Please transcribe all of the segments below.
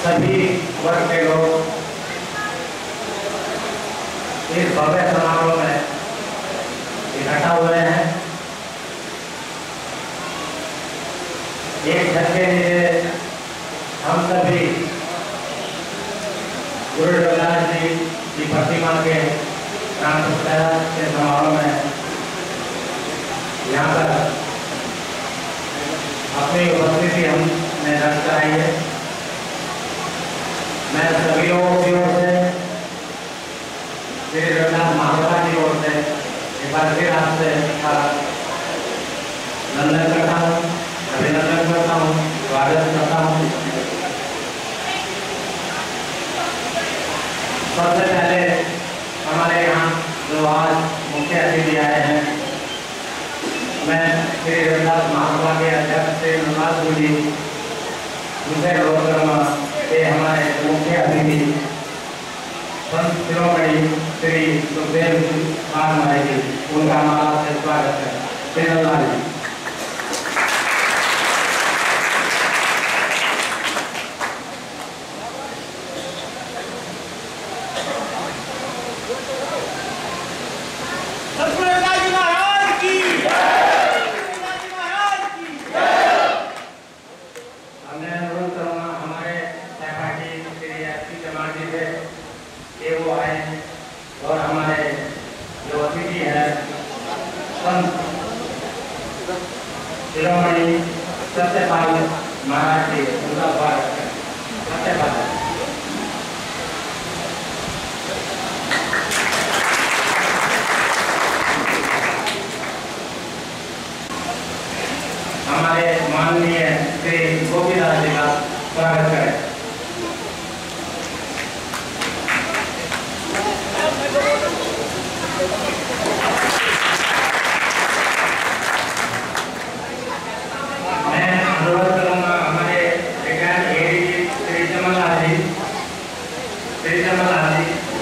सभी वर्ग के लोग इस भव्य समारोह में इकट्ठा हुए हैं। एक छत के नीचे हम सभी गुरु रविदास जी की प्रतिमा के प्राण प्रतिष्ठा के समारोह में यहाँ पर अपनी उपस्थिति हमने दर्ज कराई है। मैं सभी लोगों की ओर से श्री रविदास महाराज की ओर से एक बार फिर आपसे नंदन करता हूँ, अभिनंदन करता हूँ, स्वागत करता हूँ। सबसे पहले हमारे यहाँ जो आज मुख्य अतिथि आए हैं, मैं श्री रविदास महासभा के अध्यक्ष श्री नंदलाल जी, दूसरे रोजगार के हमारे मुख्य अतिथि संत शिरोमणि श्री सुखदेव महाराज जी, उनका हमारा से स्वागत है। श्री नंदलाल जी। और हमारे जो अतिथि हैं संत शिरोमणि सत्यपाल महाराज जी, उनका स्वागत है। सत्यपाल हमारे माननीय श्री गोपीनाथ जी का स्वागत करें। मैं अनुरोध करूंगा हमारे विज्ञान एडीजी श्री जमललाल जी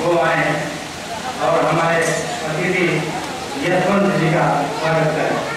वो आए और हमारे अतिथि यशवंत जी का स्वागत करें।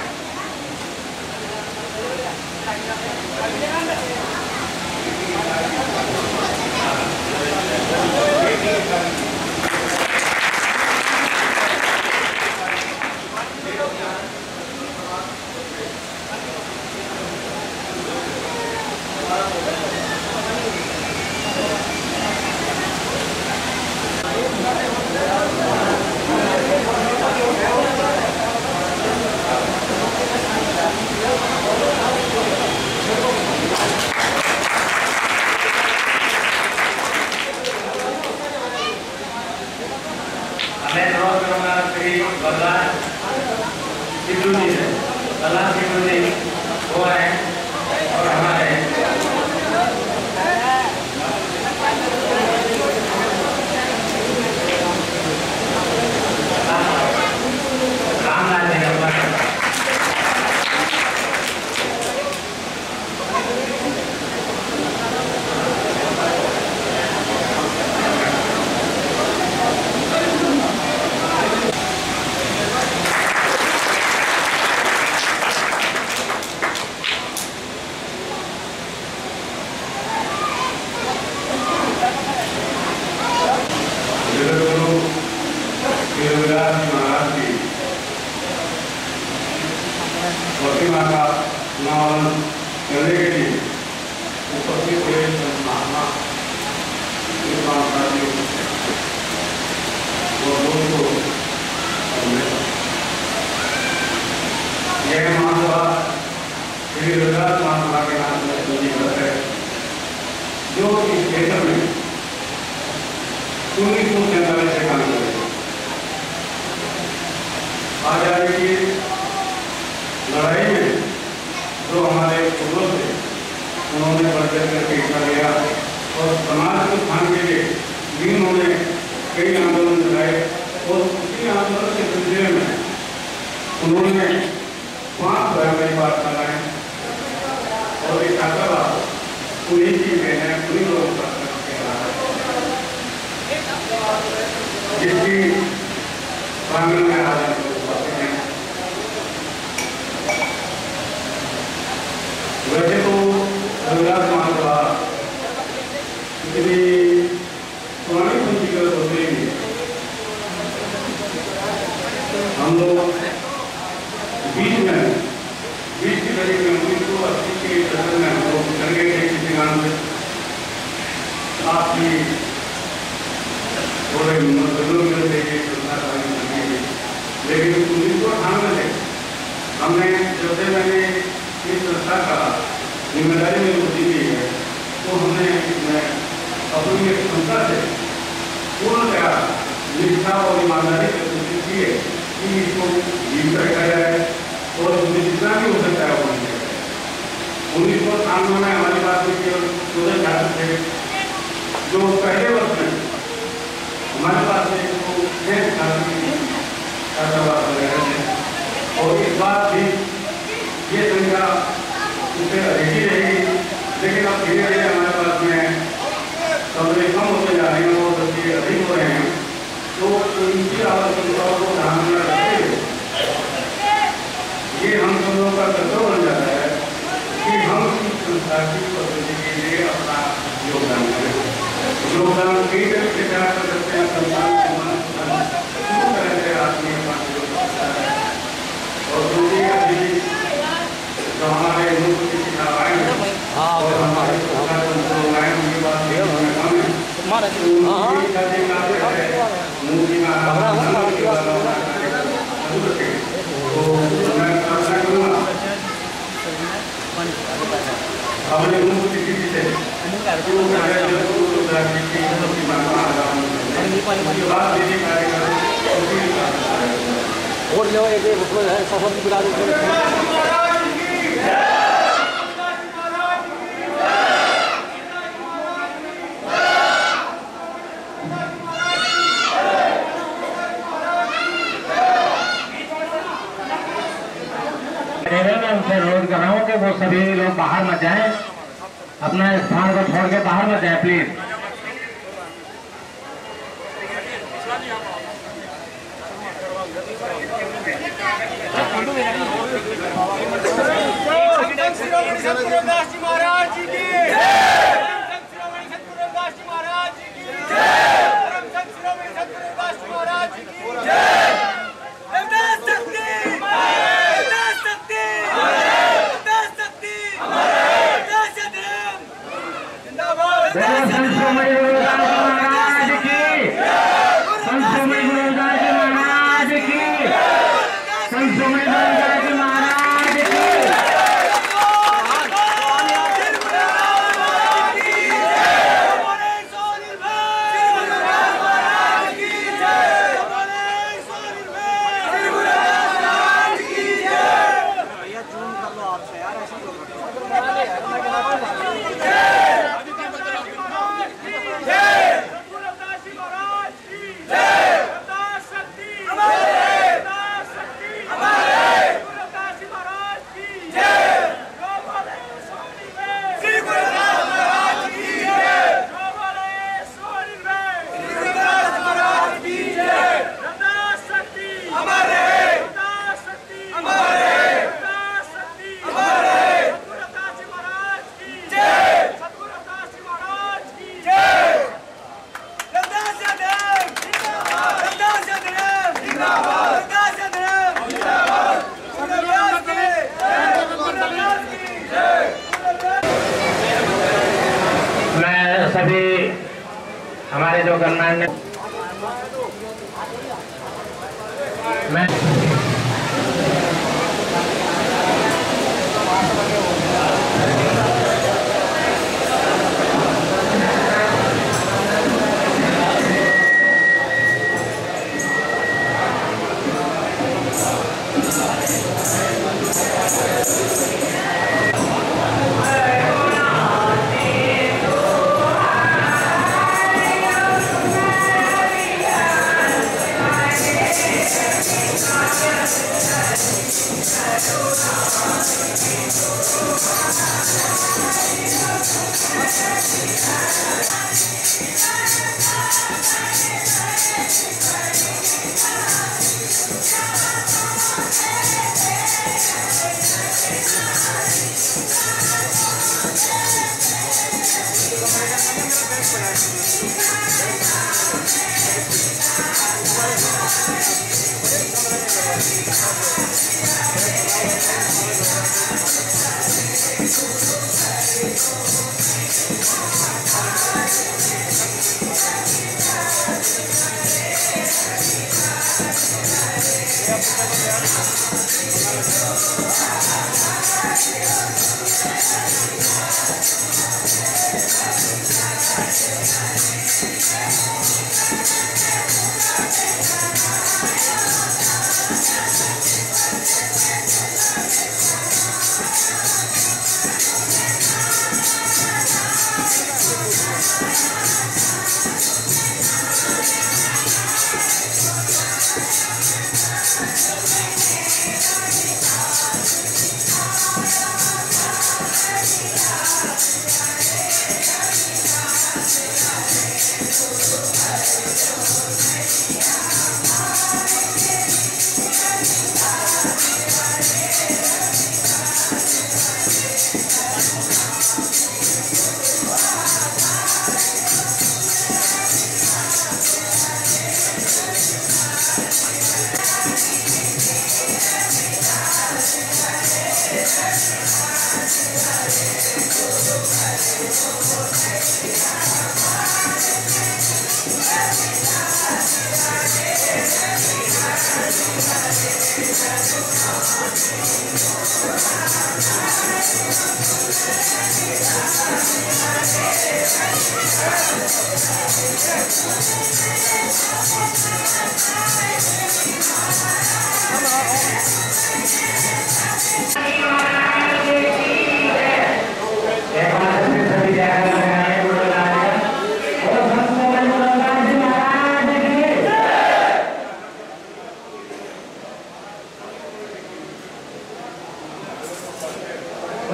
मैं अनुरोध करूंगा श्री बल्लाल सिद्धू जी से, बल्लाल सिद्धू जी वो आए और हमारे रामलाल जी का प्रतिमा का नाम करने के लिए उपस्थित हुए महात्मा यह महासभा श्री रविदास महासभा के नाम से पंजीकृत है, जो इस क्षेत्र में 1947 से काम कर रही है। आजादी की लड़ाई में जो हमारे पूर्वज थे उन्होंने बढ़ चढ़ करके हिस्सा लिया और समाज के उत्थान के लिए भी उन्होंने कई आंदोलन चलाए और उसी आंदोलन के सिलसिले में उन्होंने 5 प्राइमरी पाठशालाएं और एक छात्रावास उन्हीं की है उन्हीं लोगों का जिसकी प्रांगण में आज वैसे तो रविदास महासभा इतनी पुरानी पंजीकृत होते ही हम लोग बीच की करीब में 1980 के दशक में हम लोग चल गए थे किसी गांव में। आपकी थोड़े किलोमीटर से लेकिन 1998 से हमने जब से मैंने इस संस्था का जिम्मेदारी में वृद्धि की है तो हमने अपनी संस्था से पूर्णतया निष्ठा और ईमानदारी से कोशिश की है कि इसको जीवित रखा जाए और उसमें जितना भी हो सकता है वो किया जाए। 1998 में हमारे पास में केवल 14 छात्र थे, जो पहले वर्ष में हमारे पास में जो 6 छात्रावास वगैरह थे और इस बार भी ये संख्या उससे अधिक ही रहेगी, लेकिन अब धीरे धीरे हमारे पास में कमरे कम होते जा रहे हैं और बच्चे अधिक हो रहे हैं। तो इनकी आवश्यकताओं को ध्यान में रखते हुए ये हम सब लोगों का कर्तव्य बन जाता है कि हम इस संस्था की प्रगति के लिए अपना योगदान करें। योगदान कई तरह से क्या कर सकते हैं, संस्थान शुरू तरह से आदमी और दूसरी अभी जो हमारे मुल्क की शिक्षाएं और हमारे उनके पास अपने मुल्क की किसी से और जो एक सफल मैं उनसे अनुरोध कर रहा हूँ कि वो सभी लोग बाहर मत जाएं, अपना स्थान को छोड़ के बाहर मत जाएं प्लीज। महाराज जी की सभी हमारे जो गणमान्य मैं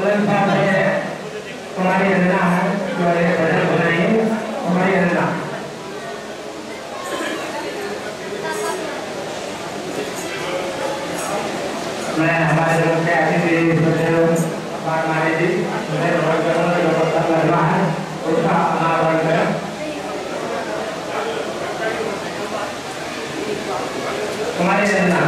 बुलंद साहब है, हमारी अंजना है जो ये भजन बनाएंगे, हमारी अंजना। मैं हमारे मुख्य अतिथि मारे जी मेरे वर्ग जो पसंद लग रहा है उसका अनावरण करें। हमारी अंजना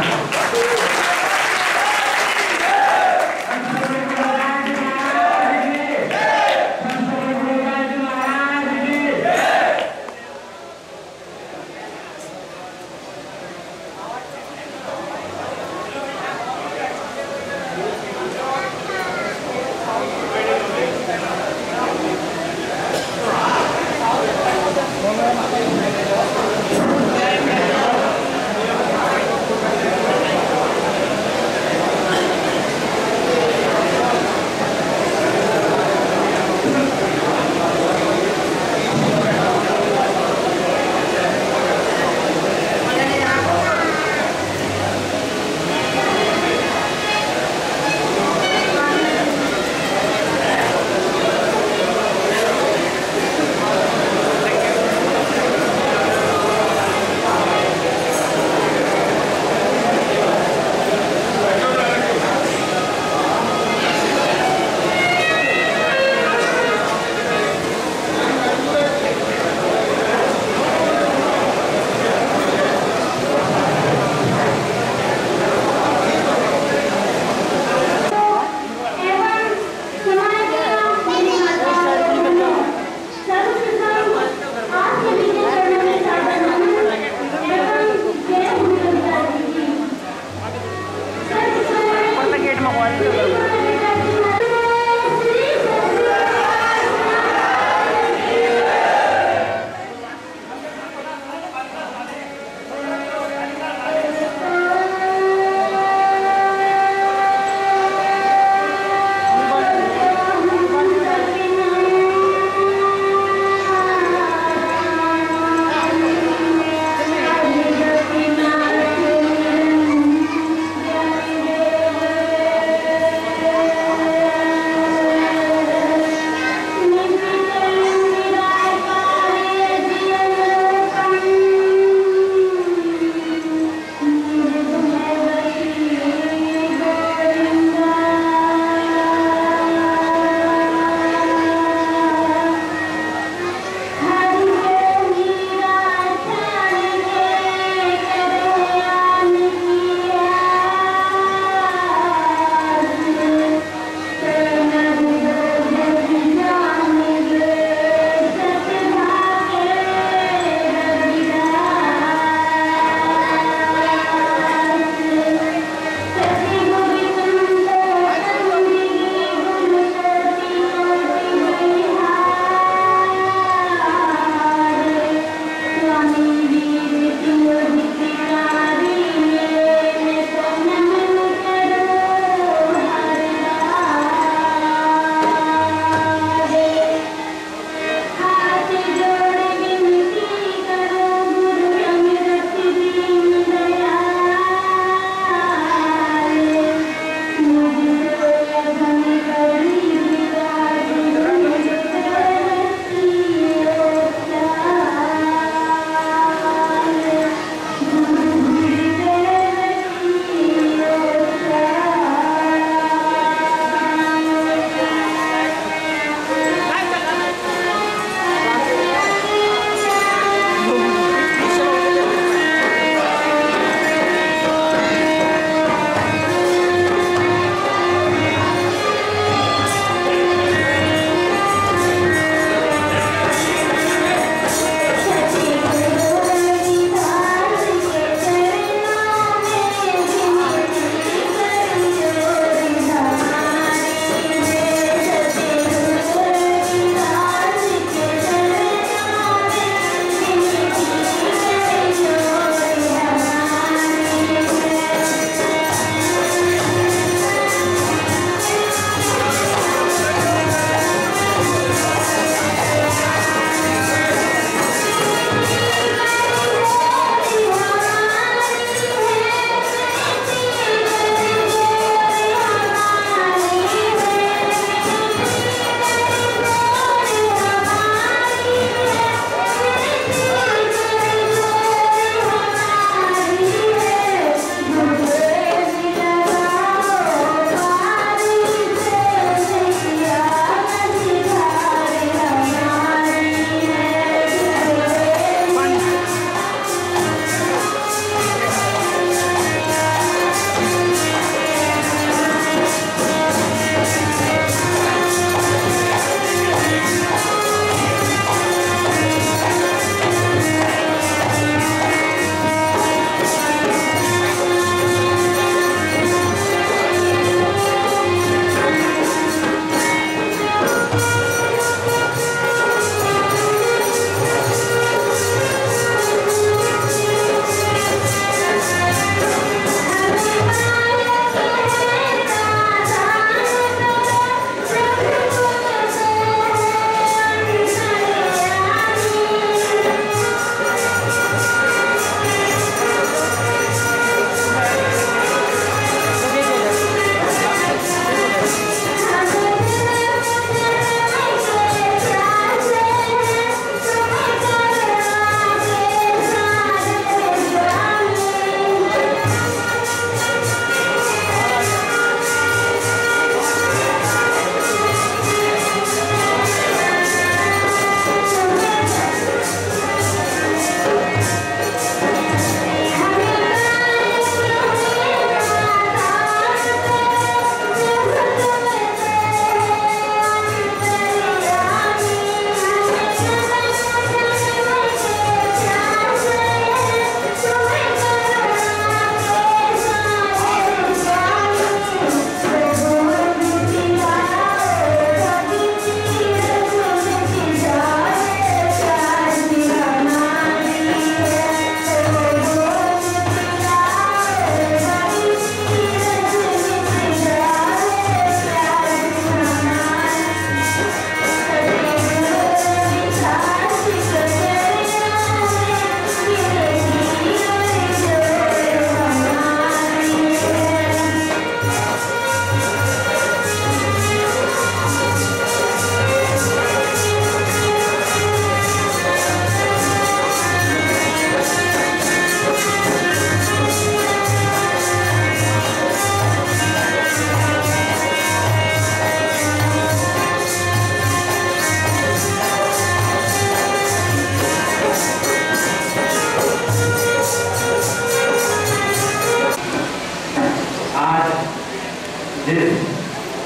जिस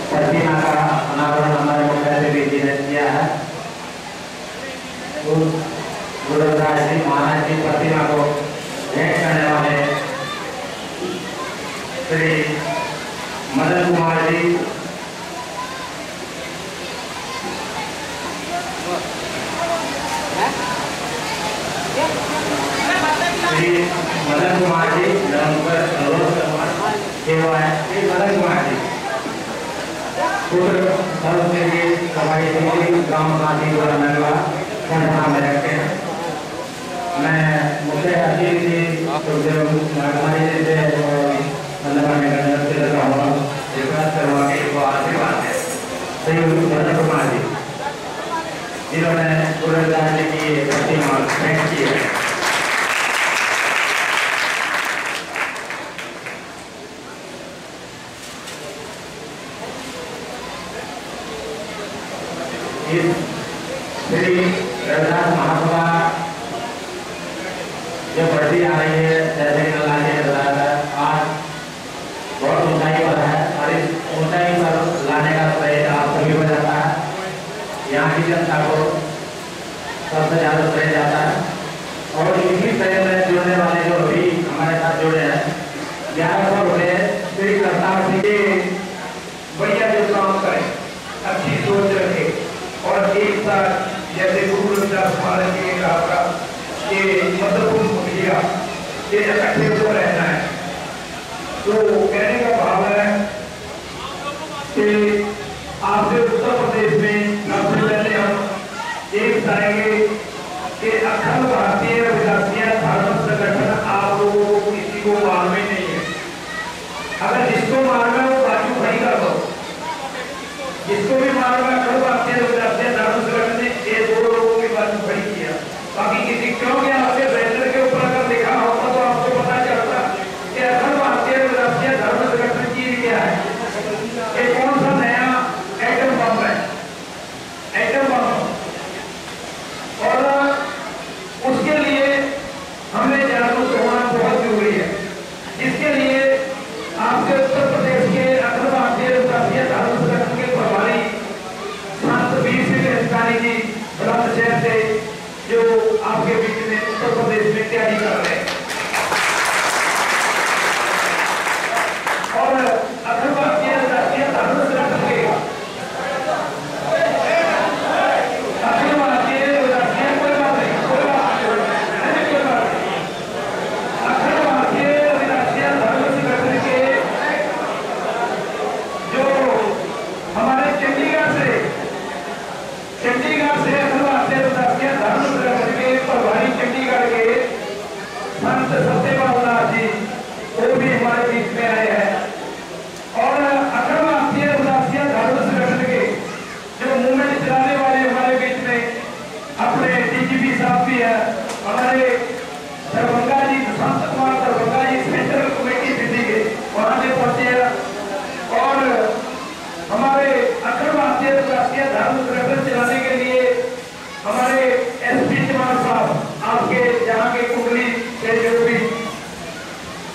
प्रतिमा का अनावरण हमारे मुख्य अतिथि जी ने किया है, उस गुरुदास जी महाराज की प्रतिमा को भेंट करने वाले श्री मदन कुमार जी, श्री मदन कुमार जी, अनुरोध करूंगा मदन कुमार जी पुत्र सर्वदेवी कमाई गाँव गांधी द्वारा नगवा में रखते हैं। मैं मुख्य अतिथि आशीर्वाद है श्री मदन कुमार जी, जिन्होंने गुरुदास जी की प्रतिमा भेंट की है। श्री रविदास महासभा जो बढ़ती आ रही है, जैसे कि अल्लाह ने बताया, आज बहुत ऊंचाई पर है और इस ऊंचाई पर लाने का श्रेय आप सभी को जाता है। यहाँ की जनता को सबसे ज्यादा श्रेय जाता है और इसी श्रेय में जुड़ने वाले जो अभी हमारे साथ जुड़े हैं 1100 रुपये श्री करतार जी के भैया जो काम करें, अच्छी सोच रखे और एक साथ जैसे गुरु रविदास महाराज जी ने कहा था कि मतलब इकट्ठे हो रहना है। तो कहने का भाव है कि आपसे उत्तर प्रदेश में सबसे पहले हम एक चाहेंगे कि अखंड भारतीय विद्यार्थी धर्म संगठन आप लोगों को किसी को मालूम नहीं है। अगर जिसको मालूम है वो बाजू खड़ी कर दो, जिसको भी मालूम है अखंड भारतीय विद्यार्थी धर्म संगठन ने ये 2 लोगों की बाजू खड़ी किया। बाकी किसी क्योंकि आपके बैनर के ऊपर अगर लिखा होता तो आपको पता चलता कि अखंड भारतीय विद्यार्थी धर्म संगठन की क्या है, ये कौन सा नया एटम बम है, एटम बम। और उसके लिए हमें जागरूक होना बहुत जरूरी है, जिसके लिए आपके उत्तर प्रदेश के अखंड भारतीय विद्यार्थी धर्म संगठन के प्रभारी संत वीर सिंह हिंदुस्तानी जी बुलंदशहर से जो आपके बीच में उत्तर प्रदेश में तैयारी कर रहे हैं। और अखंड भारतीय विद्यार्थी धर्म संगठन के अखंड भारतीय विद्यार्थी कोई बात नहीं, कोई बात नहीं, अखंड भारतीय विद्यार्थी धर्म संगठन के जो हमारे चंडीगढ़ से अखंड भारतीय विद्यार्थी धर्म संगठन के प्रभारी चंडीगढ़ के संत सत्यपाल दास जी वो भी हमारे बीच में आए हैं। और अखंड भारतीय विद्यार्थी धर्म संगठन के जो मूवमेंट चलाने वाले हमारे बीच में अपने डीजीपी साहब भी है, हमारे दरभंगा जी, संत कुमार दरभंगा जी सेंट्रल कमेटी दिल्ली के वहां से पहुंचे हैं। और हमारे अखंड भारतीय विद्यार्थी धर्म संगठन चलाने के लिए हमारे एसपी चमार साहब आपके जहाँ के कुंडली के जो भी,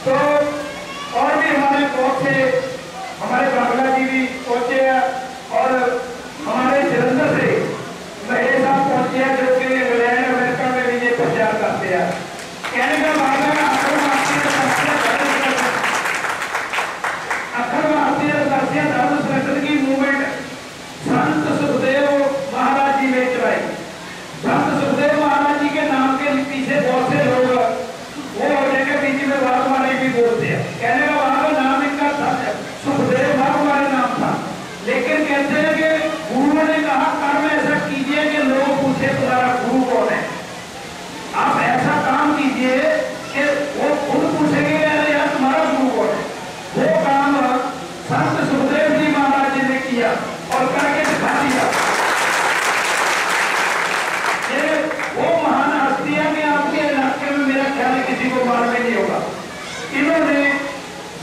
तो और भी हमारे बहुत से हमारे बांग्ला जी भी पहुंचे हैं और हमारे जलंधर से महेश साहब पहुंचे हैं जो कि इंग्लैंड अमेरिका में भी ये प्रचार करते हैं। कहने का भाव है अखंड भारतीय धर्म संगठन की मूवमेंट संत सुखदेव महाराज जी ने चलाई। संत सुखदेव महाराज जी के नाम के पीछे बहुत से लोग वो होने के बीच में वाघमारी भी बोलते हैं। कहने का वहां का नाम इनका सुखदेव वाघमारी नाम था, लेकिन कहते हैं कि गुरुओं ने कहा कर्म ऐसा कीजिए कि लोग पूछे तुम्हारा गुरु कौन है। आप ऐसा काम कीजिए कि वो खुद पूछेंगे यार तुम्हारा गुरु कौन है। वो काम संत सुखदेव जी महाराज जी ने किया और करके दिखा दिया। वो महान हस्तियां में आपके इलाके में मेरा ख्याल किसी को मालूम नहीं होगा। इन्होंने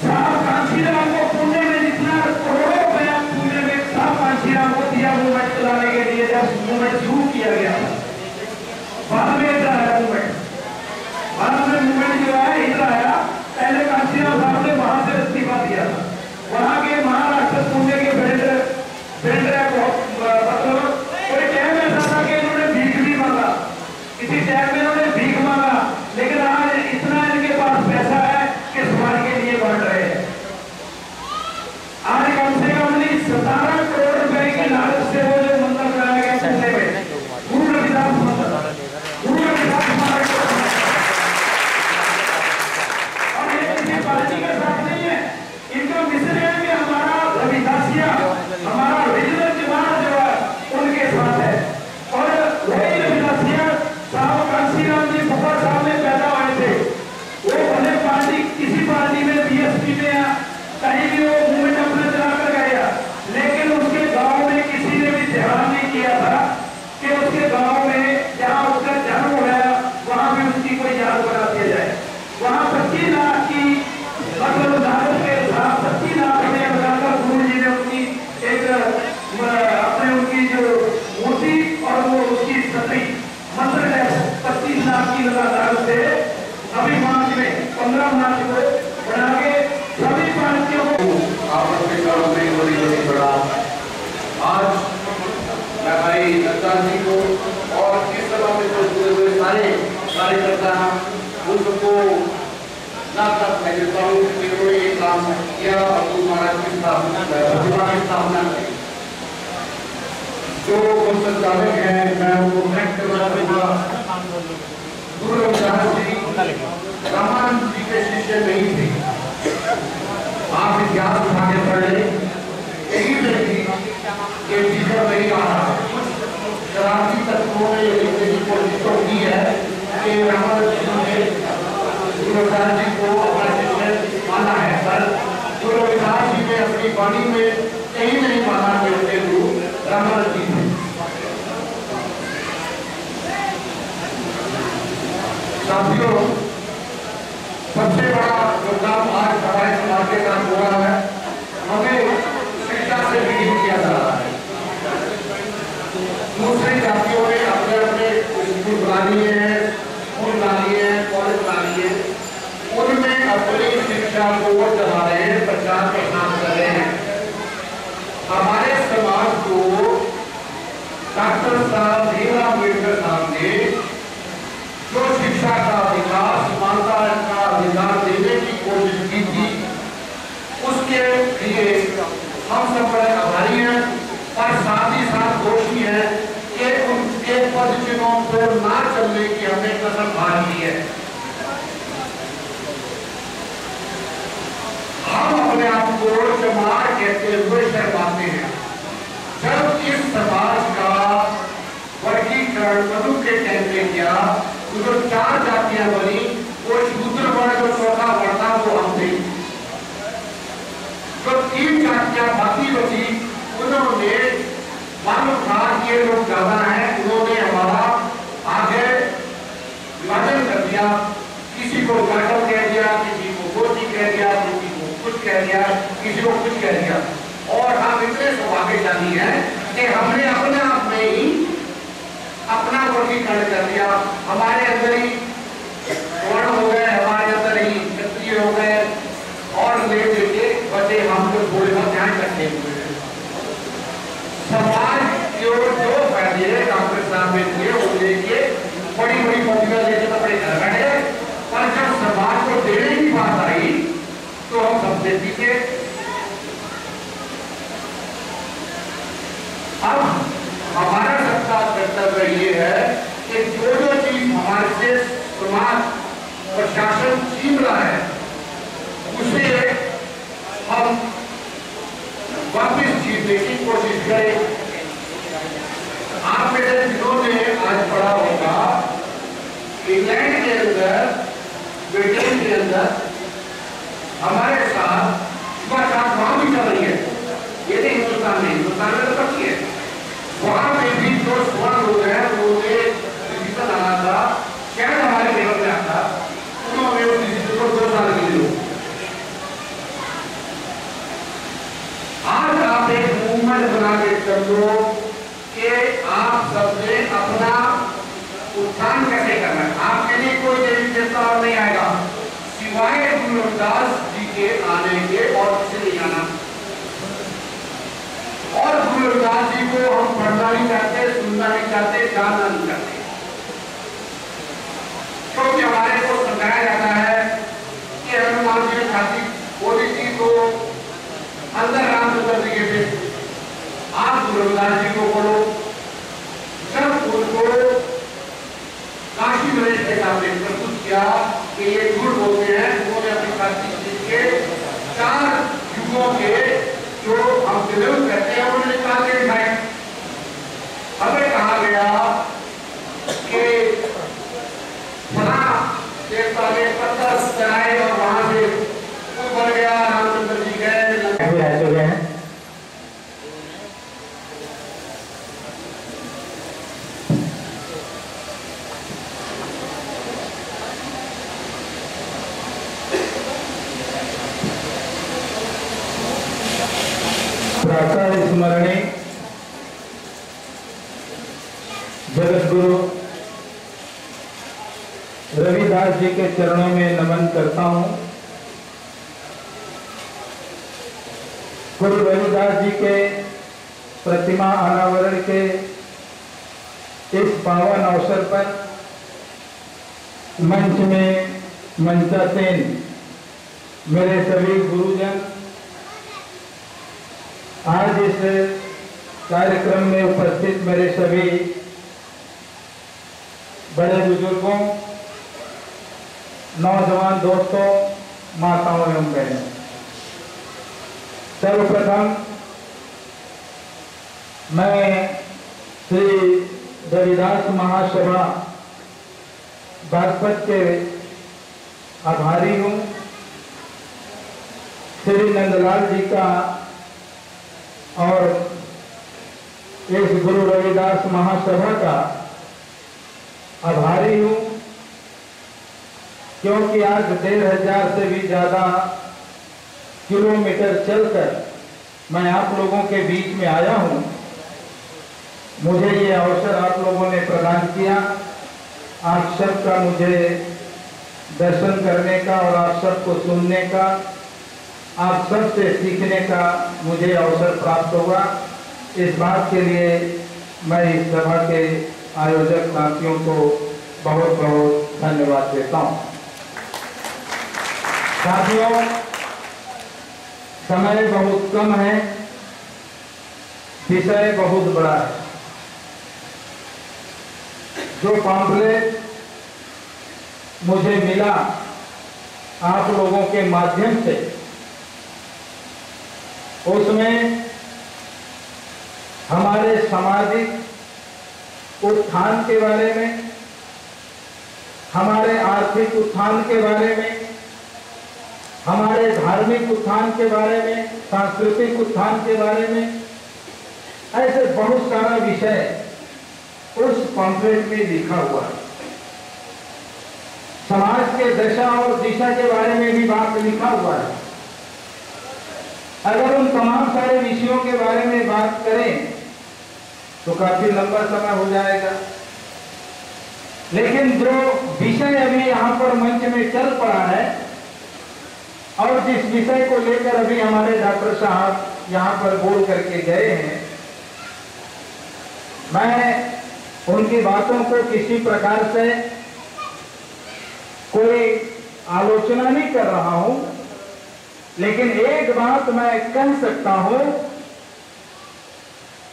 साहब कांशीराम को पुणे में जितना करोड़ों रुपया पुणे में साहब कांशीराम को दिया मूवमेंट चलाने के लिए, जब मूवमेंट शुरू किया गया था। बाद में इधर आया मूवमेंट जो है इधर आया। पहले कांशीराम साहब ने वहां से इस्तीफा दिया था, वहां के महाराष्ट्र भाई रविदास जी को और इस सभा में जो जुड़े हुए सारे कार्यकर्ता उनको लाख मैं देता हूँ कि उन्होंने ये काम किया और गुरु महाराज की स्थापना की। जो संचालक हैं मैं उनको कनेक्ट करना चाहूँगा। गुरु रविदास जी रामानंद जी के शिष्य नहीं थे। आप इतिहास उठा के पढ़ ले, यही व्यक्ति ये टीचर नहीं आ रहा। शरारती तत्वों ने लिखने की कोशिश तो की है कि रामानंद जी ने गुरु रविदास जी को अपना शिष्य माना है, पर गुरु रविदास जी ने अपनी वाणी में कहीं नहीं माना कि उनके गुरु रामानंद जी थे। साथियों, सबसे बड़ा जो काम आज हमारे समाज के साथ हो रहा है, हमें शिक्षा से विलीन किया जा रहा है। दूसरी जातियों ने अपने अपने स्कूल बना लिए हैं, स्कूल बना लिए हैं, कॉलेज बना लिए, उनमें अपनी शिक्षा को चला रहे हैं, प्रचार प्रसार कर रहे हैं। हमारे समाज को डॉक्टर साहब भीमराव अम्बेडकर साहब ने जो शिक्षा का अधिकार, समानता का अधिकार देने की कोशिश की थी, उसके लिए हम सब बड़े आभारी हैं, और साथ ही साथ दोषी हैं कि उनके पद चिन्हों पर ना चलने की हमने कसम खा ली है। हम अपने आप को चमार कहते हुए शर्माते हैं। जब इस समाज का वर्गीकरण मनु के टाइम में किया, जो 4 जातियां बनी, वो शूद्र वर्ण जो चौथा वर्ण था वो हम थे। जो 3 जातियां बाकी बची, उन्होंने मालूम था कि ये लोग ज्यादा हैं, उन्होंने हमारा आगे विभाजन कर दिया। किसी को जाटव कह दिया, किसी को गोती कह दिया, किसी को कुछ कह दिया, किसी को कुछ कह दिया, और हम इतने सौभाग्यशाली हैं कि हमने अपने आप में ही अपना वर्गीकरण कर दिया। हमारे अंदर ही वर्ण हो गए, हमारे अंदर ही क्षत्रिय हो गए, और ले लेके बचे हम लोग थोड़े बहुत ध्यान रखते हुए। समाज के जो फायदे डॉक्टर साहब ने दिए वो लेके बड़ी बड़ी पदवियां लेके तो बड़े घर बैठे, पर जब समाज को देने की बात आई तो हम सबसे पीछे। अब हमारा सबका कर्तव्य ये है कि जो जो चीज हमारे से समाज प्रशासन छीन रहा है, उसे हम वापस जीतने की कोशिश करें। आप मेरे जिन्होंने आज पढ़ा होगा, इंग्लैंड के अंदर, ब्रिटेन के अंदर हमारे साथ छुआछूत वहां भी चल रही है। ये नहीं हिंदुस्तान में, हिंदुस्तान में तो पक्की है, वहां में भी जो स्वर्ण लोग हैं उन्होंने डिसीजन आना था, शायद हमारे लेवल में आता, उन्होंने उस डिसीजन को 2 साल के लिए। आज आप एक मूवमेंट बना के चल दो कि आप सबने अपना उत्थान कैसे करना है। आपके लिए कोई देवी देवता और नहीं आएगा सिवाय गुरु रविदास जी के आने के, और किसी नहीं आना। और गुरु रविदास जी को हम पढ़ना नहीं चाहते, सुनना नहीं चाहते, जानना नहीं चाहते, क्योंकि हमारे को समझाया जाता है कि हनुमान जी ने छाती खोली थी तो अंदर रामचंद्र जी के थे। आप गुरु रविदास जी को बोलो, जब उनको काशी नरेश के सामने प्रस्तुत किया कि ये झूठ बोलते हैं, उन्होंने अपनी छाती के 4 युगों के जो हम विरोध करते हैं उन्होंने निकाल के दिखाए। हमें कहा गया कि फला देवता ने पत्थर चढ़ाए और वहां से पुल बन गया, रामचंद्र जी गए। प्रातः स्मरणे जगत गुरु रविदास जी के चरणों में नमन करता हूं। गुरु रविदास जी के प्रतिमा अनावरण के इस पावन अवसर पर मंच में मंचासीन मेरे सभी गुरुजन, आज इस कार्यक्रम में उपस्थित मेरे सभी बड़े बुजुर्गों, नौजवान दोस्तों, माताओं एवं बहनों, सर्वप्रथम मैं श्री रविदास महासभा बागपत के आभारी हूँ। श्री नंदलाल जी का और इस गुरु रविदास महासभा का आभारी हूँ, क्योंकि आज 1500 से भी ज्यादा किलोमीटर चलकर मैं आप लोगों के बीच में आया हूँ। मुझे ये अवसर आप लोगों ने प्रदान किया, आप सबका मुझे दर्शन करने का और आप सबको सुनने का, आप सबसे सीखने का मुझे अवसर प्राप्त हुआ। इस बात के लिए मैं इस सभा के आयोजक साथियों को बहुत बहुत धन्यवाद देता हूँ। साथियों, समय बहुत कम है, विषय बहुत बड़ा है। जो पॉम्पलेट मुझे मिला आप लोगों के माध्यम से, उसमें हमारे सामाजिक उत्थान के बारे में, हमारे आर्थिक उत्थान के बारे में, हमारे धार्मिक उत्थान के बारे में, सांस्कृतिक उत्थान के बारे में, ऐसे बहुत सारा विषय उस पॉम्पलेट में लिखा हुआ है। समाज के दशा और दिशा के बारे में भी बात लिखा हुआ है। अगर उन तमाम सारे विषयों के बारे में बात करें तो काफी लंबा समय हो जाएगा, लेकिन जो विषय अभी यहाँ पर मंच में चल पड़ा है और जिस विषय को लेकर अभी हमारे डॉक्टर साहब यहाँ पर बोल करके गए हैं, मैं उनकी बातों को किसी प्रकार से कोई आलोचना नहीं कर रहा हूं, लेकिन एक बात मैं कह सकता हूं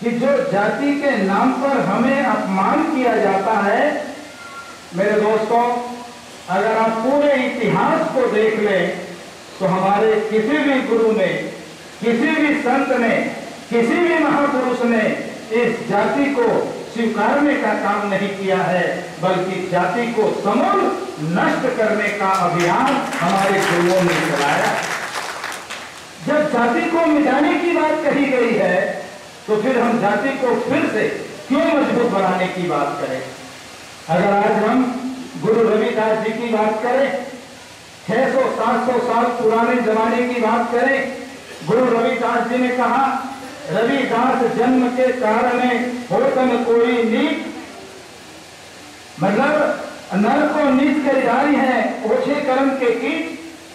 कि जो जाति के नाम पर हमें अपमान किया जाता है, मेरे दोस्तों, अगर आप पूरे इतिहास को देख लें तो हमारे किसी भी गुरु ने, किसी भी संत ने, किसी भी महापुरुष ने इस जाति को स्वीकारने का काम नहीं किया है, बल्कि जाति को समूल नष्ट करने का अभियान हमारे गुरुओं ने चलाया। जब जाति को मिटाने की बात कही गई है तो फिर हम जाति को फिर से क्यों मजबूत बनाने की बात करें। अगर आज हम गुरु रविदास जी की बात करें, 600-700 साल पुराने जमाने की बात करें, गुरु रविदास जी ने कहा, रविदास जन्म के कारण होतन कोई नीच, मतलब नर को नीच कर जारी है ओछे कर्म के कीट।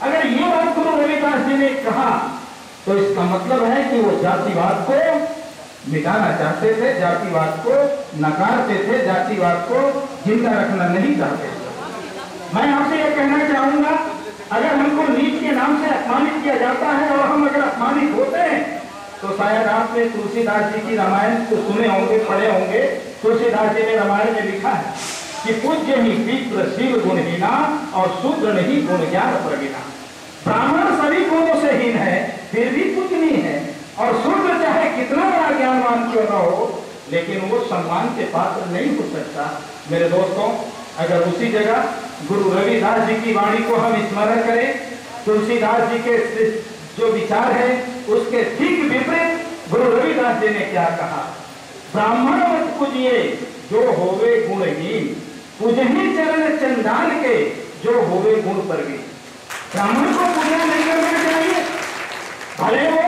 अगर ये बात गुरु रविदास जी ने कहा तो इसका मतलब है कि वो जातिवाद को मिटाना चाहते थे, जातिवाद को नकारते थे, जातिवाद को जिंदा रखना नहीं चाहते थे। मैं आपसे यह कहना चाहूंगा, अगर हमको नीच के नाम से अपमानित किया जाता है और हम अगर अपमानित होते हैं तो शायद आपने तुलसीदास जी की रामायण को सुने होंगे, पढ़े होंगे। तुलसीदास जी ने रामायण में लिखा है कि पूज्य ही विप्रशील गुणहीना और शूद्र नहीं गुण ज्ञान प्रवीणा। ब्राह्मण सभी गुणों से हीन है फिर भी पूजनीय है, और शूद्र चाहे कितना बड़ा ज्ञानवान क्यों न हो, लेकिन वो सम्मान के पात्र नहीं हो सकता। मेरे दोस्तों, अगर उसी जगह गुरु रविदास जी की वाणी को हम स्मरण करें, तुलसीदास जी के जो विचार है उसके ठीक विपरीत गुरु रविदास जी ने क्या कहा, ब्राह्मण मत पूजिए जो होवे गुणहीन, पूजही चरण चंडाल के जो होवे गुण परवीन। ब्राह्मण को पूजा नहीं करना चाहिए, भले वो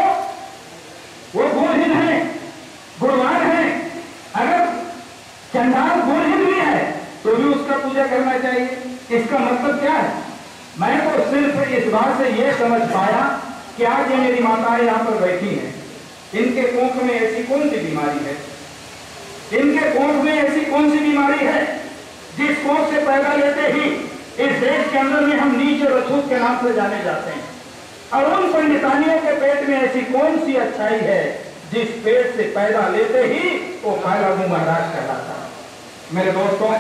गुणहीन है, गुणवान है। अगर चंडाल गुणहीन भी है तो भी उसका पूजा करना चाहिए। इसका मतलब क्या है? मैं तो सिर्फ इस बात से ये समझ पाया कि आज ये मेरी माताएं यहाँ पर बैठी हैं, इनके कोख में ऐसी कौन सी बीमारी है, इनके कोख में ऐसी कौन सी बीमारी है जिस कोख से पैदा लेते ही इस देश के अंदर में हम नीच और अछूत के नाम से जाने जाते हैं? और उन पंडितानियों के पेट में ऐसी कौन सी अच्छाई है जिस पेट से पैदा लेते ही वो काला मुंह महाराज कहलाता है? मेरे दोस्तों,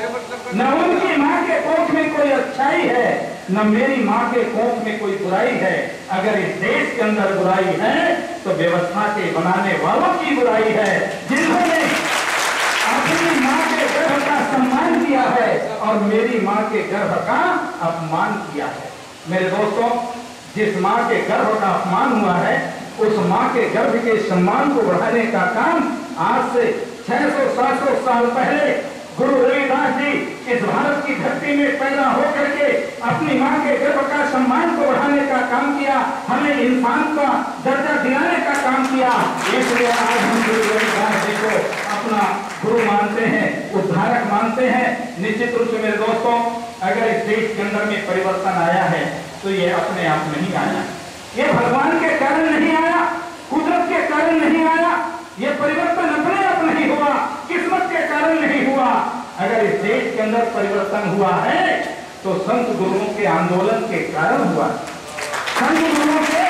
न उनकी माँ के कोख में कोई अच्छाई है, न मेरी माँ के कोख में कोई बुराई है। अगर इस देश के अंदर बुराई है तो व्यवस्था के बनाने वालों की बुराई है, जिन्होंने अपनी माँ के गर्भ का सम्मान किया है और मेरी माँ के गर्भ का अपमान किया है। मेरे दोस्तों, जिस माँ के गर्भ का अपमान हुआ है उस माँ के गर्भ के सम्मान को बढ़ाने का काम आज से 600-700 साल पहले गुरु रविदास जी इस भारत की धरती में पैदा होकर के अपनी माँ के गर्भ का सम्मान को बढ़ाने का काम किया, हमें इंसान का दर्जा दिलाने का काम किया। इसलिए आज हम गुरु रविदास जी को अपना गुरु मानते हैं, उद्धारक मानते हैं। निश्चित रूप से मेरे दोस्तों, अगर इस देश के अंदर में परिवर्तन आया है तो ये अपने आप नहीं आया, ये भगवान के कारण नहीं आया, कुदरत के कारण नहीं आया, ये परिवर्तन अपने आप नहीं हुआ, किस्मत के कारण नहीं हुआ। अगर इस देश के अंदर परिवर्तन हुआ है तो संत गुरुओं के आंदोलन के कारण हुआ, संत गुरुओं के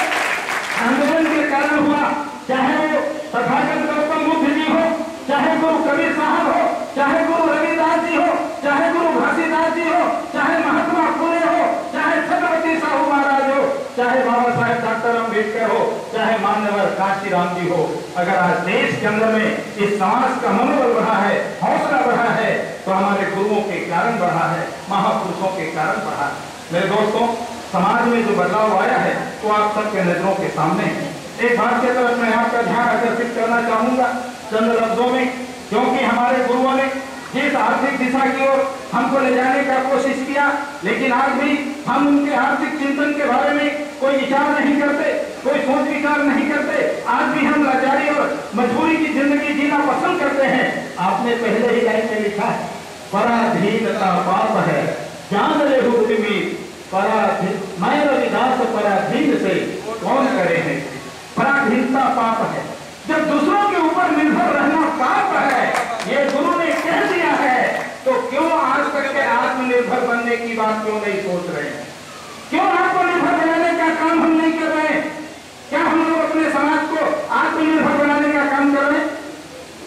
आंदोलन के कारण हुआ। चाहे वो तथागत गौतम बुद्ध जी हो, चाहे गुरु कबीर साहब हो, चाहे गुरु रविदास जी हो, चाहे गुरु घासीदास जी हो, चाहे महात्मा फुले हो, चाहे छत्रपति साहू महाराज हो, चाहे बाबा साहेब डॉक्टर अम्बेडकर हो, चाहे मान्यवर काशीराम जी हो। अगर आज देश के अंदर में इस समाज का मनोबल बढ़ा है, हौसला बढ़ा है, तो हमारे गुरुओं के कारण बढ़ा है, महापुरुषों के कारण बढ़ा है। मेरे दोस्तों, समाज में जो बदलाव आया है तो आप सबके नजरों के सामने है। एक बात की तरफ मैं आपका ध्यान आकर्षित करना चाहूंगा चंद लफ्जों में, क्योंकि हमारे गुरुओं ने जिस आर्थिक दिशा की ओर हमको ले जाने का कोशिश किया, लेकिन आज भी हम उनके आर्थिक चिंतन के बारे में कोई विचार नहीं करते, कोई सोच विचार नहीं करते। आज भी हम लाचारी और मजबूरी की जिंदगी जीना पसंद करते हैं। आपने पहले ही लाइन में लिखा है, पराधीनता पाप है, जान ले मैं रविदास पराधीन से कौन करे है। पराधीनता पाप है, जब दूसरों के ऊपर निर्भर रहना पाप है, ये गुरु ने कह दिया है, तो क्यों आज तक के आत्मनिर्भर बनने की बात क्यों नहीं सोच रहे हैं? क्यों आत्मनिर्भर बनाने का काम हम नहीं कर रहे हैं? क्या हम लोग अपने समाज को आत्मनिर्भर बनाने का काम कर रहे हैं?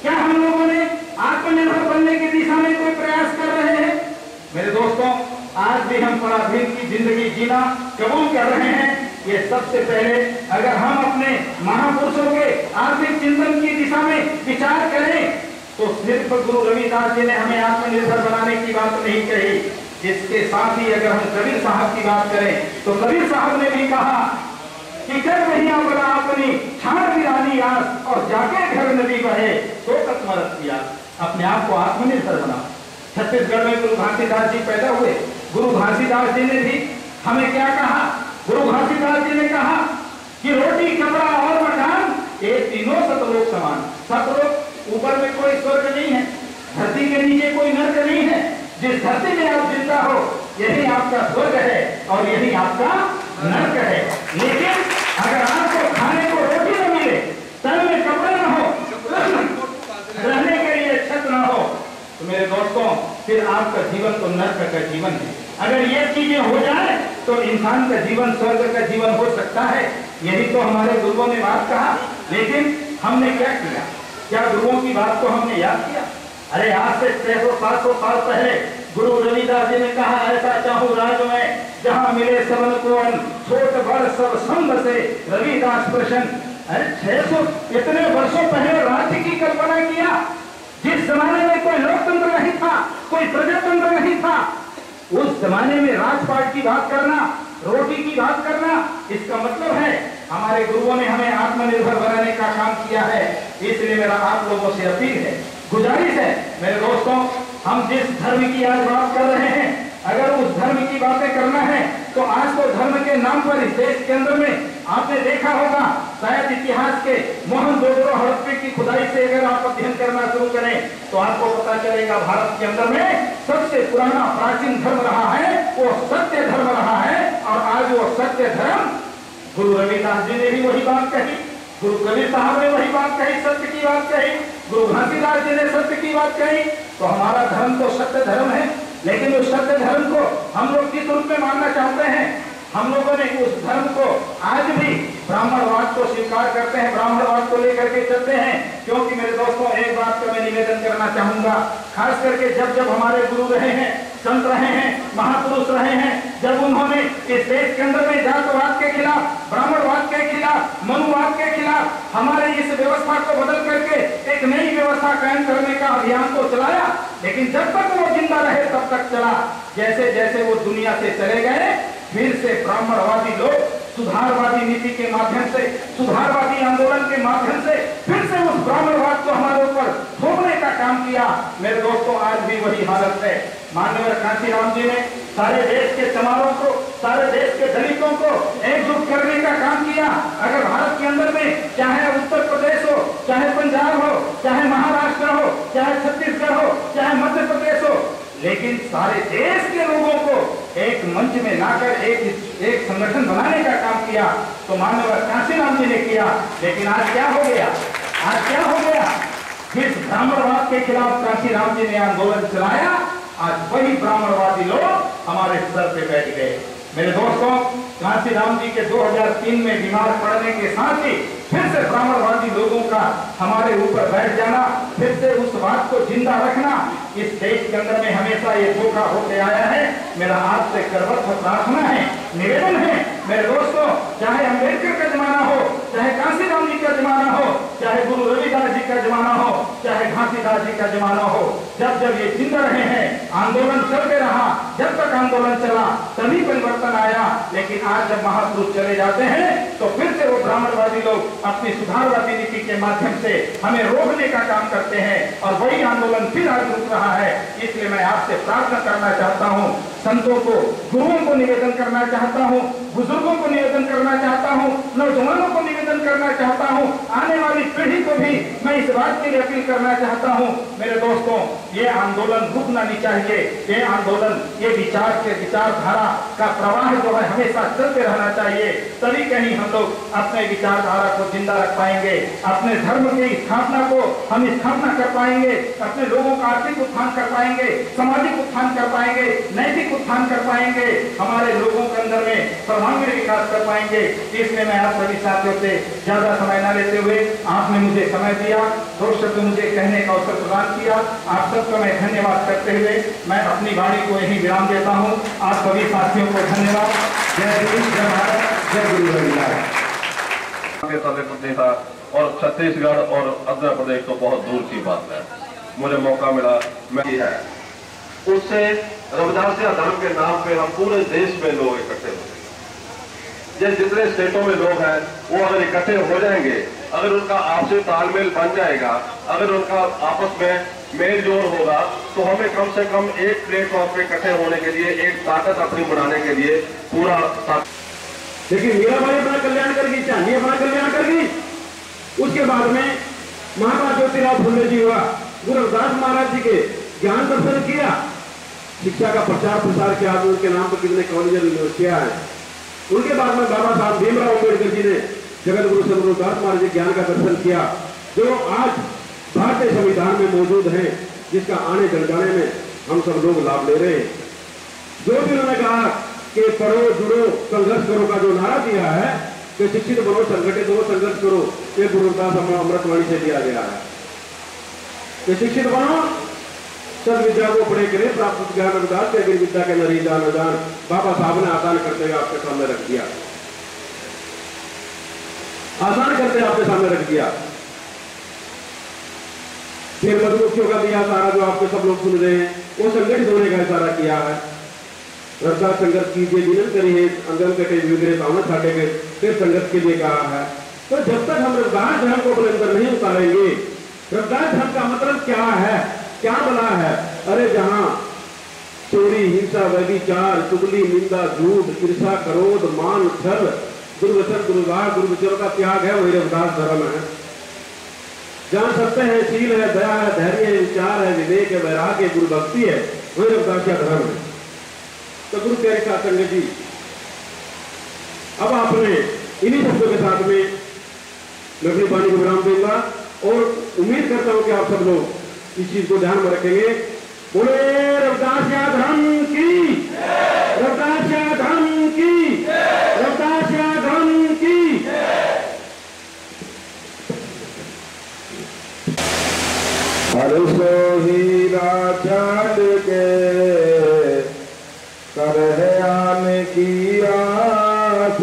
क्या हम लोगों ने आत्मनिर्भर बनने की दिशा में कोई प्रयास कर रहे हैं? मेरे दोस्तों, आज भी हम पराधीन की जिंदगी जीना कबूल कर रहे हैं। ये सबसे पहले अगर हम अपने महापुरुषों के आर्थिक चिंतन की दिशा में विचार करें तो सिर्फ गुरु रविदास जी ने हमें आत्मनिर्भर बनाने की बात नहीं कही। इसके साथ ही अगर हम कबीर साहब की बात करें तो कबीर साहब ने भी कहा कि कर भैया बड़ा अपनी छाड़ गिरानी आस और जाके घर नदी बहे तो मरत किया। अपने आप को आत्मनिर्भर बना। छत्तीसगढ़ में गुरु घासीदास जी पैदा हुए। गुरु घासीदास जी ने भी हमें क्या कहा? गुरु घासीदास जी ने कहा कि रोटी, कपड़ा और मकान ये तीनों सतलोक समान। सतलोक ऊपर में कोई स्वर्ग नहीं है, धरती के नीचे कोई नर्क नहीं है। जिस धरती में आप जिंदा हो यही आपका स्वर्ग है और यही आपका नर्क है। लेकिन अगर आपको खाने को रोटी न मिले, तन में कपड़ा न हो, रहने के लिए छत न हो, तो मेरे दोस्तों फिर आपका जीवन तो नर्क का जीवन है। अगर ये चीजें हो जाए तो इंसान का जीवन स्वर्ग का जीवन हो सकता है। यही तो हमारे गुरुओं ने बात कहा। लेकिन हमने क्या किया? क्या गुरुओं की बात को हमने याद किया? अरे आज से 600-700 साल पहले गुरु रविदास जी ने कहा, ऐसा चाहूं राज में जहां मिले सबन को अन्न, छोट बड़ सब संग से रविदास प्रसन्न। अरे 600 इतने वर्षों पहले राज्य की कल्पना किया, जिस जमाने में कोई लोकतंत्र नहीं था, कोई प्रजातंत्र नहीं था। उस जमाने में राजपाट की बात करना, रोटी की बात करना, इसका मतलब है हमारे गुरुओं ने हमें आत्मनिर्भर बनाने का काम किया है। इसलिए मेरा आप लोगों से अपील है, गुजारिश है मेरे दोस्तों, हम जिस धर्म की आज बात कर रहे हैं, अगर उस धर्म की बातें करना है तो आज तो धर्म के नाम पर इस देश के अंदर में आपने देखा होगा, शायद इतिहास के मोहनजोदड़ो हड़प्पे की खुदाई से अगर आप अध्ययन करना शुरू करें तो आपको पता चलेगा भारत के अंदर में सबसे पुराना प्राचीन धर्म रहा है वो सत्य धर्म रहा है। और आज वो सत्य धर्म, गुरु रविदास जी ने भी वही बात कही गुरु कबीर साहब ने वही बात कही, सत्य की बात कही, गुरु घासीदास जी ने सत्य की बात कही। तो हमारा धर्म तो सत्य धर्म है, लेकिन उस सत्य धर्म को हम लोग किस रूप में मानना चाहते हैं? हम लोगों ने उस धर्म को आज भी ब्राह्मणवाद को स्वीकार करते हैं, ब्राह्मणवाद को लेकर के चलते हैं। क्योंकि मेरे दोस्तों, एक बात का मैं निवेदन करना चाहूंगा, खास करके जब जब हमारे गुरु रहे हैं, संत रहे हैं, महापुरुष रहे हैं, जब उन्होंने इस देश के अंदर में जातवाद के खिलाफ, ब्राह्मणवाद के खिलाफ, मनुवाद के खिलाफ हमारे इस व्यवस्था को बदल करके एक नई व्यवस्था कायम करने का अभियान को चलाया, लेकिन जब तक वो जिंदा रहे तब तक चला। जैसे जैसे वो दुनिया से चले गए, फिर से ब्राह्मणवादी लोग सुधारवादी नीति के माध्यम से, सुधारवादी आंदोलन के माध्यम से फिर से उस ब्राह्मणवाद को हमारे ऊपर थोपने का काम किया। मेरे दोस्तों, आज भी वही हालत है। माननीय कांशीराम जी ने सारे देश के चमारों को, सारे देश के दलितों को एकजुट करने का काम किया। अगर भारत के अंदर में चाहे उत्तर प्रदेश हो, चाहे पंजाब हो, चाहे महाराष्ट्र हो, चाहे छत्तीसगढ़ हो, चाहे मध्य प्रदेश हो, लेकिन सारे देश के लोगों को एक मंच में लाकर एक संगठन बनाने का काम किया। तो माननीय कांशीराम जी ने किया, लेकिन आज क्या हो गया? आज क्या हो गया? जिस ब्राह्मणवाद के खिलाफ कांशीराम जी ने आंदोलन चलाया, आज वही ब्राह्मणवादी लोग हमारे सर पे बैठ गए। मेरे दोस्तों, कांशीराम जी के 2003 में बीमार पड़ने के साथ ही फिर से ब्राह्मणवादी लोगों का हमारे ऊपर बैठ जाना, फिर से उस बात को जिंदा रखना, इस देश के अंदर में हमेशा ये धोखा होते आया है। मेरा आपसे करवत प्रार्थना है, निवेदन है, मेरे दोस्तों, चाहे अम्बेडकर का जमाना हो, चाहे कांशीराम जी का जमाना हो, चाहे गुरु रविदास जी का जमाना हो, चाहे घासीदास जी का जमाना हो, जब जब ये जिंदा रहे हैं, आंदोलन चलते रहा, जब तक आंदोलन चला तभी परिवर्तन आया। लेकिन आज जब महापुरुष चले जाते हैं तो फिर से वो ब्राह्मणवादी लोग अपनी सुधारवादी नीति के माध्यम से हमें रोकने का काम करते हैं, और वही आंदोलन फिर आज रुक रहा है। इसलिए मैं आपसे प्रार्थना करना चाहता हूँ, संतों को, गुरुओं को निवेदन करना चाहता हूँ, बुजुर्गों को निवेदन करना चाहता हूँ, नौजवानों को निवेदन करना चाहता हूँ, आने वाली पीढ़ी को भी मैं इस बात के लिए अपील करना चाहता हूँ। मेरे दोस्तों, ये आंदोलन रुकना नहीं चाहिए। ये आंदोलन, ये विचारधारा का प्रवाह जो है हमेशा चलते रहना चाहिए। तभी कहीं हम लोग अपने विचारधारा को जिंदा रख पाएंगे, अपने धर्म की स्थापना को हम स्थापना कर पाएंगे, अपने लोगों का आर्थिक उत्थान कर पाएंगे, सामाजिक उत्थान कर पाएंगे, नैतिक उत्थान कर पाएंगे, हमारे लोगों के अंदर में सर्वांगीण विकास कर पाएंगे। इसलिए मैं आप सभी साथियों से ज्यादा समय न लेते हुए, आपने मुझे समय दिया, 2 शब्द मुझे कहने का अवसर प्रदान किया, आप सबका मैं धन्यवाद करते हुए मैं अपनी वाणी को यहीं विराम देता हूँ। आप सभी साथियों को धन्यवाद। जय हिंद, जय भारत, जय गुरु रविदास। था और छत्तीसगढ़ और आंध्र प्रदेश तो बहुत दूर की बात है। मुझे मौका मिला, मैं है उससे रविदासिया धर्म के नाम पे हम पूरे देश में लोग इकट्ठे हो, ये जितने स्टेटों में लोग हैं वो अगर इकट्ठे हो जाएंगे, अगर उनका आपसी तालमेल बन जाएगा, अगर उनका आपस में मेल जोल होगा, तो हमें कम से कम एक प्लेटफॉर्म पे इकट्ठे होने के लिए, एक ताकत अपनी बनाने के लिए पूरा। लेकिन मीराबाई अपना कल्याण कर गई, चांदी अपना कल्याण कर गई। उसके बाद में महात्मा ज्योतिराव फुले जी हुआ, गुरु रविदास महाराज जी के ज्ञान दर्शन किया, शिक्षा का प्रचार प्रसार किया, उनके नाम पर कितने कॉलेज यूनिवर्सिटियां हैं। उनके बाद में बाबा साहब भीमराव अम्बेडकर जी ने जगत गुरु सदगुरु रविदास महाराज जी ज्ञान का दर्शन किया, जो आज भारतीय संविधान में मौजूद है, जिसका आने जनजाने में हम सब लोग लाभ ले रहे हैं। जो भी उन्होंने कहा कि पढ़ो, जुड़ो, संघर्ष करो का जो नारा दिया है कि शिक्षित बनो, संगठित हो, संघर्ष करो, ये गुरु रविदास अमृतवाणी से दिया गया है कि शिक्षित बनो, सब विद्या को पढ़े करें, प्राप्त ज्ञान रविदास से विद्या के नरी जान अजान। बाबा साहब ने आसान करते हुए आपके सामने रख दिया, आसान करते आपके सामने रख दिया। फिर मधुमुखियों का दिया सारा, जो आपके सब लोग सुन रहे हैं, वो संगठित होने का इशारा किया है। रविदास संघर्ष कीजिए, विनन करिए, अंगन कटे विग्रह पावन छाटे के, फिर संघर्ष के लिए कहा है। तो जब तक हम रविदास धर्म को अपने अंदर नहीं उतारेंगे, रविदास धर्म का मतलब क्या है, क्या बना है? अरे जहां चोरी, हिंसा, व्यभिचार, चुगली, निंदा, झूठ, ईर्षा, क्रोध, मान, छल, दुर्वचन, दुर्व्यवहार, दुर्विचारों का त्याग है, वही रविदास धर्म है। जहां सत्य है, शील है, दया है, धैर्य है, विचार है, विवेक है, वैराग्य है, गुरु भक्ति है, वही रविदास का धर्म है। तो गुरु प्यारे साधु जी, अब आपने इन्हीं शब्दों के साथ में मैं अपनी वाणी को विराम दूंगा और उम्मीद करता हूं कि आप सब लोग इस चीज को ध्यान में रखेंगे। बोले रविदासिया धर्म की, रविदासिया धर्म की, रविदासिया धर्म की। हर सो हीरा छाड़ के कर है आने की आस,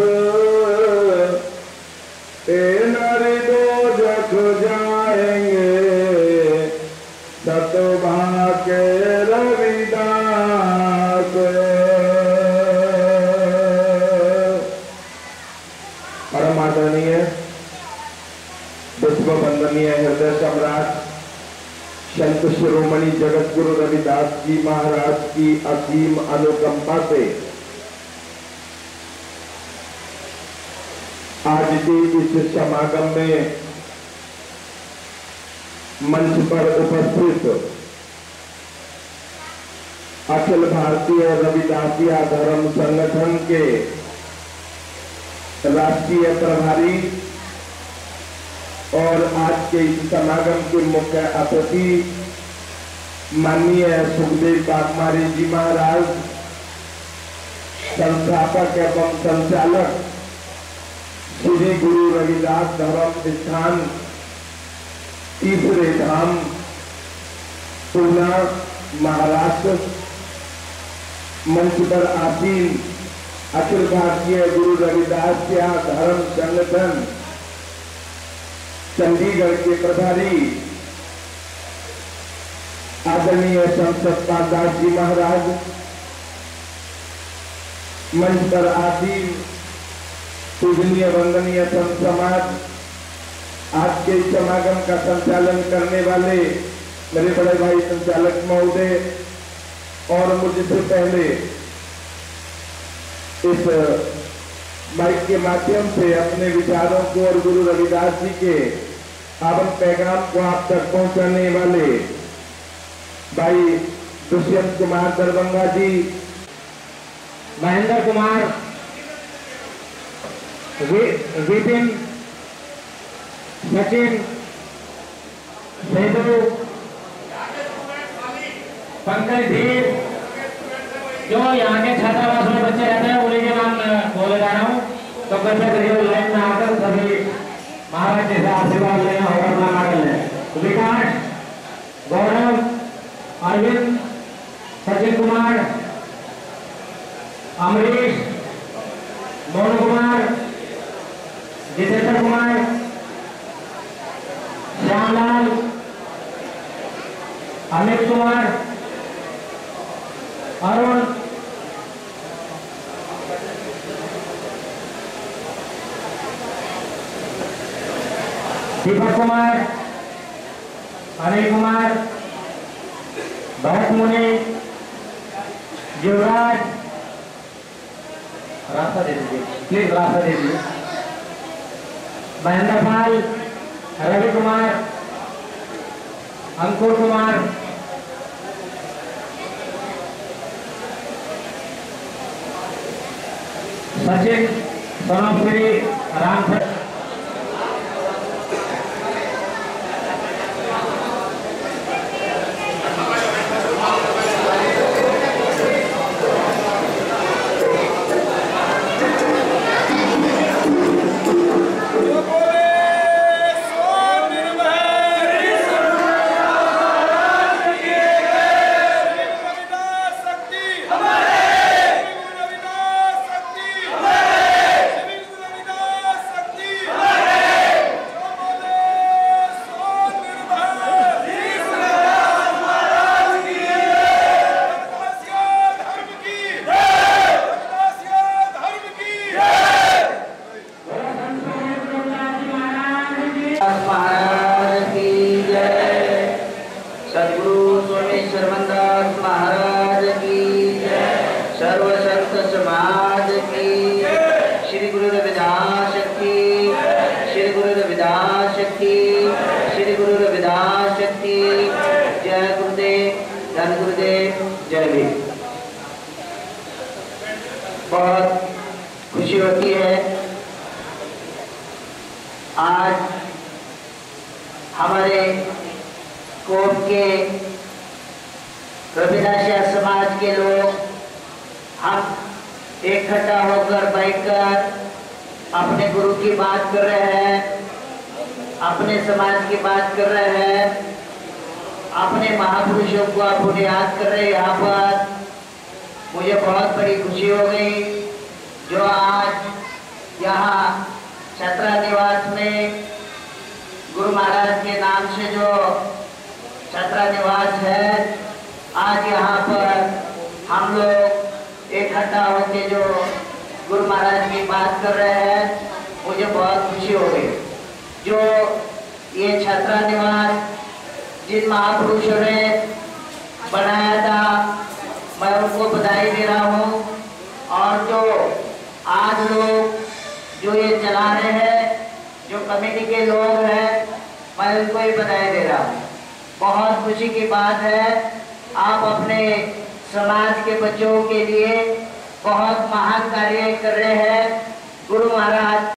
नर दो जख जाएंगे सतभा के रविदास। परम आदरणीय विश्व वंदनीय हृदय सम्राट संत शिरोमणि जगत गुरु रविदास जी महाराज की असीम अनुकंपा से आज के इस समागम में मंच पर उपस्थित अखिल भारतीय रविदासिया धर्म संगठन के राष्ट्रीय प्रभारी और आज के इस समागम के मुख्य अतिथि माननीय सुखदेव काकमारी जी महाराज, संस्थापक एवं संचालक श्री गुरु रविदास धर्म स्थान तीसरे धाम पूना महाराष्ट्र, मंच पर आसीन अखिल भारतीय गुरु रविदास धर्म संगठन चंडीगढ़ के प्रभारी आदरणीय संत सतपाल दास जी महाराज, मंच पर आसीन पूजनीय वंदनीय संत समाज, आज के समागम का संचालन करने वाले मेरे बड़े भाई संचालक महोदय और मुझसे पहले इस माइक के माध्यम से अपने विचारों को और गुरु रविदास जी के पावन पैगाम को आप तक पहुंचाने वाले भाई दुष्यंत कुमार दरभंगा जी, महेंद्र कुमार, विपिन, सचिन, सेतु, पंकज धीर, जो यहाँ के छात्रावास में बच्चे रहते हैं उन्हीं के नाम बोले जा रहा हूँ। तो कृपया करिए लाइन में आकर सभी महाराज जैसे आशीर्वाद लेना होगा, अपना नाम लें। विकास, गौरव, अरविंद, सचिन कुमार, अमरीश, मोहन कुमार, जितेंद्र कुमार, श्यामलाल, अमित कुमार, अरुण, दीपक कुमार, अनिल कुमार, भरत मुनि, युवराज, रास्ता दे दीजिए प्लीज, रास्ता दे दीजिए, महेंद्र पाल, रवि कुमार, अंकुर कुमार, सचिन, सोनोपुरी, राम, बहुत खुशी होती है आज हमारे कोट के रविदासिया समाज के लोग हम इकट्ठा होकर बैठकर अपने गुरु की बात कर रहे हैं, अपने समाज की बात कर रहे हैं, अपने महापुरुषों को आप याद कर रहे हैं। यहाँ पर मुझे बहुत बड़ी खुशी हो गई जो आज यहाँ छत्रा निवास में गुरु महाराज के नाम से जो छत्रा निवास है, आज यहाँ पर हम लोग इकट्ठा होकर जो गुरु महाराज की बात कर रहे हैं, मुझे बहुत खुशी हो गई। जो ये छत्रा निवास जिन महापुरुषों ने बनाया था, मैं उनको बधाई दे रहा हूँ। और जो आज लोग जो ये चला रहे हैं, जो कमेटी के लोग हैं, मैं उनको ही बधाई दे रहा हूँ। बहुत खुशी की बात है, आप अपने समाज के बच्चों के लिए बहुत महान कार्य कर रहे हैं। गुरु महाराज